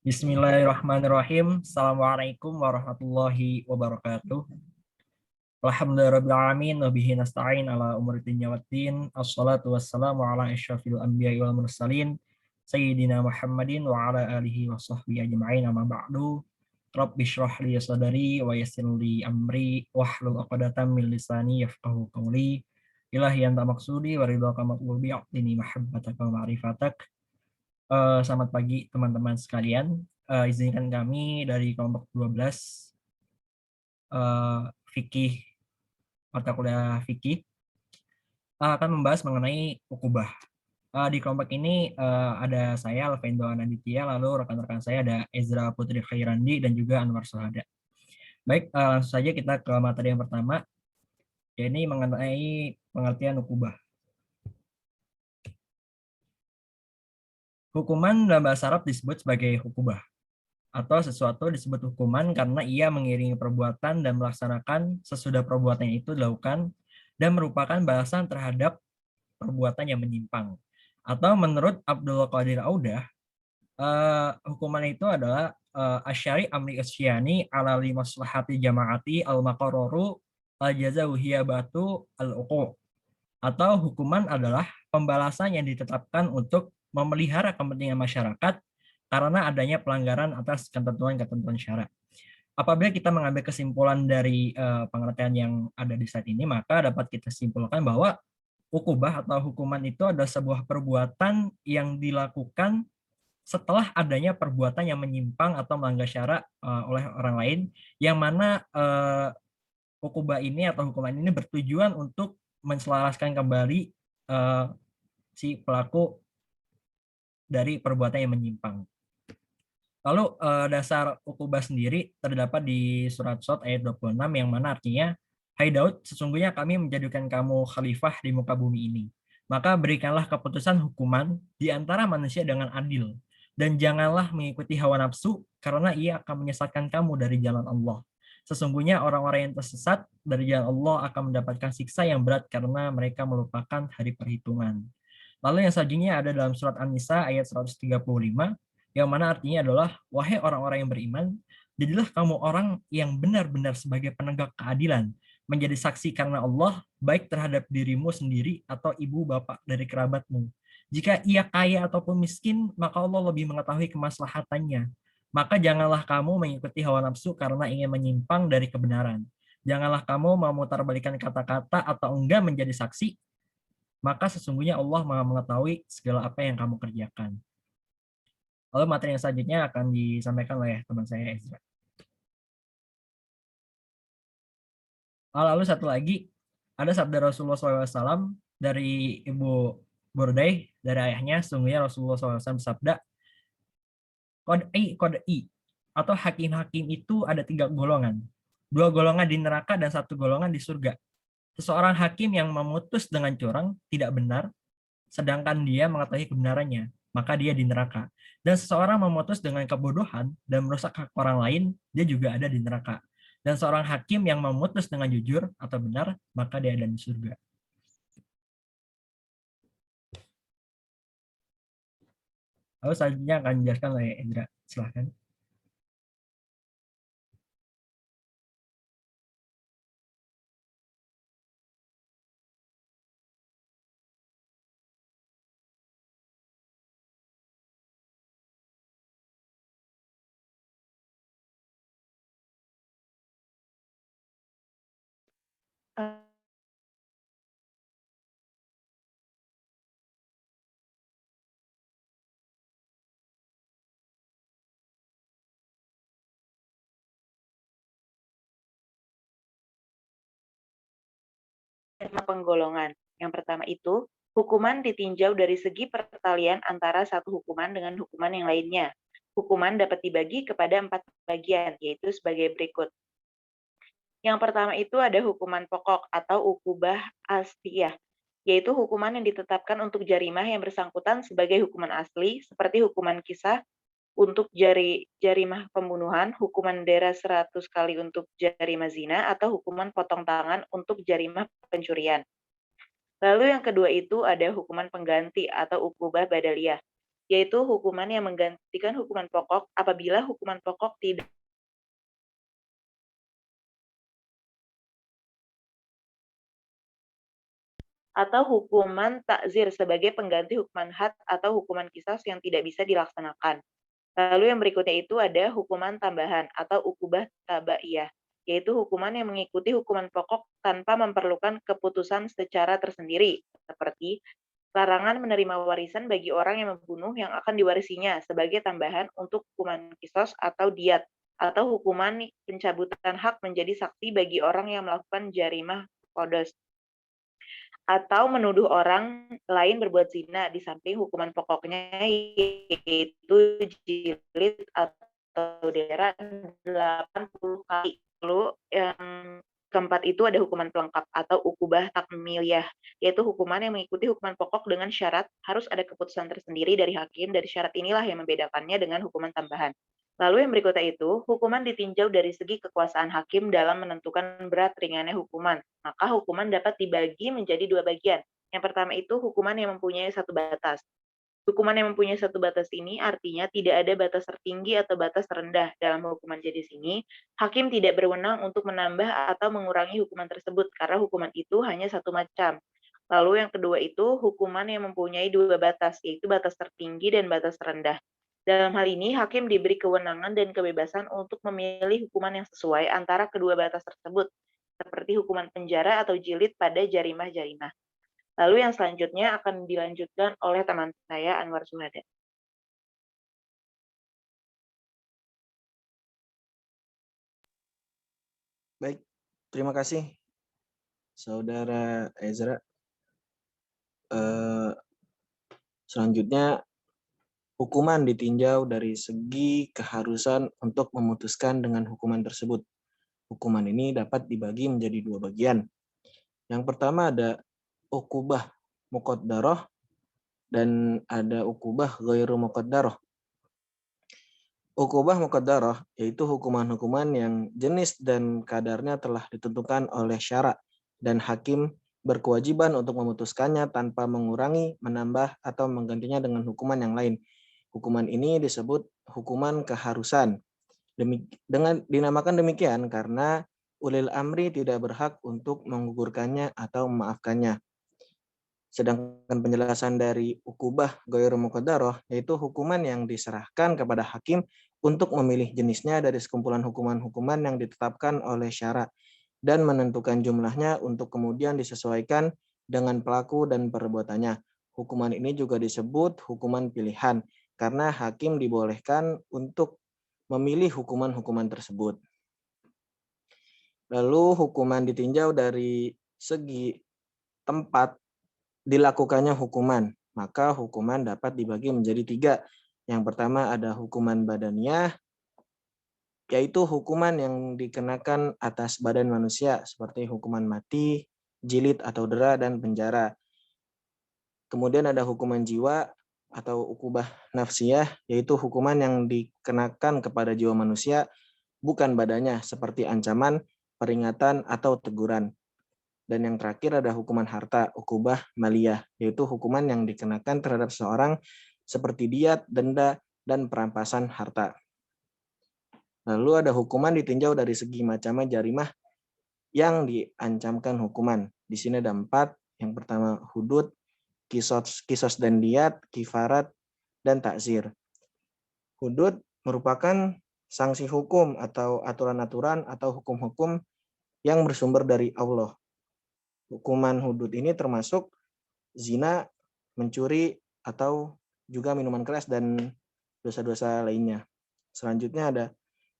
Bismillahirrahmanirrahim. Assalamualaikum warahmatullahi wabarakatuh. Alhamdulillahirrahmanirrahim. Wabihi nasta'in ala umuri dunya waddin. Assalatu wassalamu ala asyrafil anbiya'i wal mursalin. Sayyidina Muhammadin wa ala alihi wa sahbihi ajma'in amma ba'du. Rabbi shrah li sadari wa yassir li amri wahlul 'uqdatam min lisani yafqahu qawli. Ilahi anta maqsudi wa ridhaka matlubi a'tini mahabbataka wa ma'rifatak. Selamat pagi teman-teman sekalian. Izinkan kami dari kelompok 12 fikih, mata kuliah fikih, akan membahas mengenai ukubah. Di kelompok ini ada saya Alvendo Ananditya, lalu rekan-rekan saya ada Ezra Putri Khairandi dan juga Anwar Sohada. Baik, langsung saja kita ke materi yang pertama, yakni mengenai pengertian ukubah. Hukuman dalam bahasa Arab disebut sebagai ukubah, atau sesuatu disebut hukuman karena ia mengiringi perbuatan dan melaksanakan sesudah perbuatan itu dilakukan dan merupakan balasan terhadap perbuatan yang menyimpang. Atau menurut Abdul Qadir Audah, hukuman itu adalah asyari amri asyani ala li maslahati jamaati al-maqarraru al-jazau hiyabatu al-uqu'. Atau hukuman adalah pembalasan yang ditetapkan untuk memelihara kepentingan masyarakat karena adanya pelanggaran atas ketentuan-ketentuan syarak. Apabila kita mengambil kesimpulan dari pengertian yang ada di slide ini, maka dapat kita simpulkan bahwa ukubah atau hukuman itu adalah sebuah perbuatan yang dilakukan setelah adanya perbuatan yang menyimpang atau melanggar syarak oleh orang lain, yang mana ukubah ini atau hukuman ini bertujuan untuk menselaraskan kembali si pelaku dari perbuatan yang menyimpang. Lalu dasar ukubah sendiri terdapat di surat Shad ayat 26 yang mana artinya, "Hai Daud, sesungguhnya kami menjadikan kamu khalifah di muka bumi ini. Maka berikanlah keputusan hukuman di antara manusia dengan adil, dan janganlah mengikuti hawa nafsu karena ia akan menyesatkan kamu dari jalan Allah. Sesungguhnya orang-orang yang tersesat dari jalan Allah akan mendapatkan siksa yang berat karena mereka melupakan hari perhitungan." Lalu yang selanjutnya ada dalam surat An-Nisa ayat 135, yang mana artinya adalah, "Wahai orang-orang yang beriman, jadilah kamu orang yang benar-benar sebagai penegak keadilan, menjadi saksi karena Allah, baik terhadap dirimu sendiri atau ibu bapak dari kerabatmu. Jika ia kaya ataupun miskin, maka Allah lebih mengetahui kemaslahatannya. Maka janganlah kamu mengikuti hawa nafsu karena ingin menyimpang dari kebenaran. Janganlah kamu memutarbalikan kata-kata atau enggak menjadi saksi, maka sesungguhnya Allah Maha mengetahui segala apa yang kamu kerjakan." Lalu materi yang selanjutnya akan disampaikan oleh teman saya Ezra. Lalu satu lagi, ada sabda Rasulullah SAW dari Ibu Burdai, dari ayahnya, sesungguhnya Rasulullah SAW bersabda, "Qod'i, atau hakim-hakim itu ada 3 golongan. 2 golongan di neraka dan 1 golongan di surga. Seseorang hakim yang memutus dengan curang, tidak benar, sedangkan dia mengetahui kebenarannya, maka dia di neraka. Dan seseorang memutus dengan kebodohan dan merusak hak orang lain, dia juga ada di neraka. Dan seorang hakim yang memutus dengan jujur atau benar, maka dia ada di surga." Lalu selanjutnya akan dijelaskan oleh Indra. Silahkan. Penggolongan. Yang pertama itu, hukuman ditinjau dari segi pertalian antara satu hukuman dengan hukuman yang lainnya. Hukuman dapat dibagi kepada 4 bagian, yaitu sebagai berikut. Yang pertama itu ada hukuman pokok atau ukubah asliyah, yaitu hukuman yang ditetapkan untuk jarimah yang bersangkutan sebagai hukuman asli, seperti hukuman kisah untuk jarimah pembunuhan, hukuman dera 100 kali untuk jarimah zina, atau hukuman potong tangan untuk jarimah pencurian. Lalu yang kedua itu ada hukuman pengganti atau ukubah badaliyah, yaitu hukuman yang menggantikan hukuman pokok apabila hukuman pokok tidak atau hukuman takzir sebagai pengganti hukuman had atau hukuman qisas yang tidak bisa dilaksanakan. Lalu yang berikutnya itu ada hukuman tambahan atau ukubah tabaiyah, yaitu hukuman yang mengikuti hukuman pokok tanpa memerlukan keputusan secara tersendiri, seperti larangan menerima warisan bagi orang yang membunuh yang akan diwarisinya sebagai tambahan untuk hukuman kisos atau diat, atau hukuman pencabutan hak menjadi saksi bagi orang yang melakukan jarimah kodos, atau menuduh orang lain berbuat zina di samping hukuman pokoknya yaitu jilid atau dera 80 kali. Lalu yang keempat itu ada hukuman pelengkap atau ukubah takmiliyah, yaitu hukuman yang mengikuti hukuman pokok dengan syarat harus ada keputusan tersendiri dari hakim. Dari syarat inilah yang membedakannya dengan hukuman tambahan. Lalu yang berikutnya itu, hukuman ditinjau dari segi kekuasaan hakim dalam menentukan berat ringannya hukuman. Maka hukuman dapat dibagi menjadi dua bagian. Yang pertama itu hukuman yang mempunyai satu batas. Hukuman yang mempunyai satu batas ini artinya tidak ada batas tertinggi atau batas terendah. Dalam hukuman jenis ini, hakim tidak berwenang untuk menambah atau mengurangi hukuman tersebut karena hukuman itu hanya satu macam. Lalu yang kedua itu hukuman yang mempunyai dua batas, yaitu batas tertinggi dan batas terendah. Dalam hal ini, hakim diberi kewenangan dan kebebasan untuk memilih hukuman yang sesuai antara kedua batas tersebut, seperti hukuman penjara atau jilid pada jarimah-jarimah. Lalu yang selanjutnya akan dilanjutkan oleh teman saya, Anwar Suhada. Baik, terima kasih Saudara Ezra. Selanjutnya, hukuman ditinjau dari segi keharusan untuk memutuskan dengan hukuman tersebut. Hukuman ini dapat dibagi menjadi dua bagian. Yang pertama ada ukubah muqaddarah dan ada ukubah ghairu muqaddarah. Ukubah muqaddarah yaitu hukuman-hukuman yang jenis dan kadarnya telah ditentukan oleh syara dan hakim berkewajiban untuk memutuskannya tanpa mengurangi, menambah, atau menggantinya dengan hukuman yang lain. Hukuman ini disebut hukuman keharusan. Dengan dinamakan demikian karena ulil amri tidak berhak untuk menggugurkannya atau memaafkannya. Sedangkan penjelasan dari ukubah ghairu muqaddarah yaitu hukuman yang diserahkan kepada hakim untuk memilih jenisnya dari sekumpulan hukuman-hukuman yang ditetapkan oleh syara dan menentukan jumlahnya untuk kemudian disesuaikan dengan pelaku dan perbuatannya. Hukuman ini juga disebut hukuman pilihan karena hakim dibolehkan untuk memilih hukuman-hukuman tersebut. Lalu hukuman ditinjau dari segi tempat dilakukannya hukuman. Maka hukuman dapat dibagi menjadi tiga. Yang pertama ada hukuman badaniyah, yaitu hukuman yang dikenakan atas badan manusia seperti hukuman mati, jilid atau dera, dan penjara. Kemudian ada hukuman jiwa atau ukubah nafsiyah, yaitu hukuman yang dikenakan kepada jiwa manusia bukan badannya seperti ancaman, peringatan, atau teguran. Dan yang terakhir ada hukuman harta, ukubah maliyah, yaitu hukuman yang dikenakan terhadap seseorang seperti diat, denda, dan perampasan harta. Lalu ada hukuman ditinjau dari segi macamnya jarimah yang diancamkan hukuman. Di sini ada 4. Yang pertama hudud, kisos dan diat, kifarat, dan takzir. Hudud merupakan sanksi hukum atau aturan-aturan atau hukum-hukum yang bersumber dari Allah. Hukuman hudud ini termasuk zina, mencuri, atau juga minuman keras dan dosa-dosa lainnya. Selanjutnya ada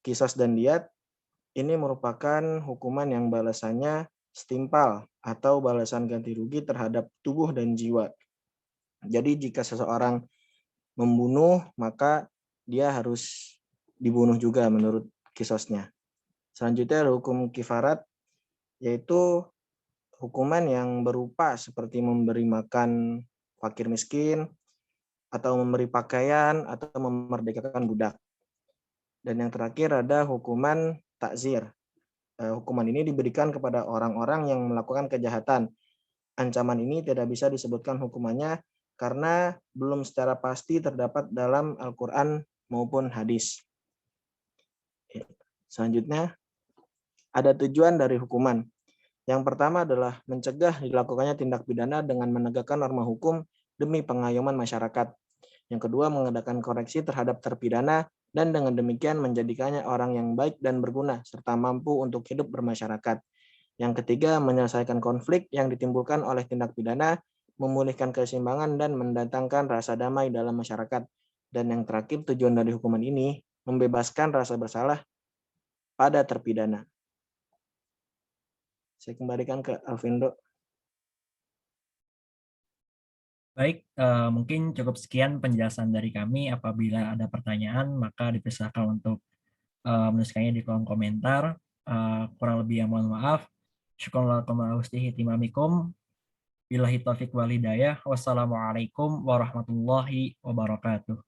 kisos dan diat. Ini merupakan hukuman yang balasannya setimpal atau balasan ganti rugi terhadap tubuh dan jiwa. Jadi jika seseorang membunuh, maka dia harus dibunuh juga menurut kisosnya. Selanjutnya ada hukum kifarat, yaitu hukuman yang berupa seperti memberi makan fakir miskin, atau memberi pakaian, atau memerdekakan budak. Dan yang terakhir ada hukuman takzir. Hukuman ini diberikan kepada orang-orang yang melakukan kejahatan. Ancaman ini tidak bisa disebutkan hukumannya karena belum secara pasti terdapat dalam Al-Quran maupun hadis. Selanjutnya, ada tujuan dari hukuman. Yang pertama adalah mencegah dilakukannya tindak pidana dengan menegakkan norma hukum demi pengayoman masyarakat. Yang kedua, mengadakan koreksi terhadap terpidana dan dengan demikian menjadikannya orang yang baik dan berguna serta mampu untuk hidup bermasyarakat. Yang ketiga, menyelesaikan konflik yang ditimbulkan oleh tindak pidana, memulihkan keseimbangan dan mendatangkan rasa damai dalam masyarakat. Dan yang terakhir, tujuan dari hukuman ini membebaskan rasa bersalah pada terpidana. Saya kembalikan ke Alvindo. Baik, mungkin cukup sekian penjelasan dari kami. Apabila ada pertanyaan, maka dipersilakan untuk menuliskannya di kolom komentar. Kurang lebih mohon maaf. Syukurlah wa husni hitimamikum. Billahi taufiq wal hidayah. Wassalamualaikum warahmatullahi wabarakatuh.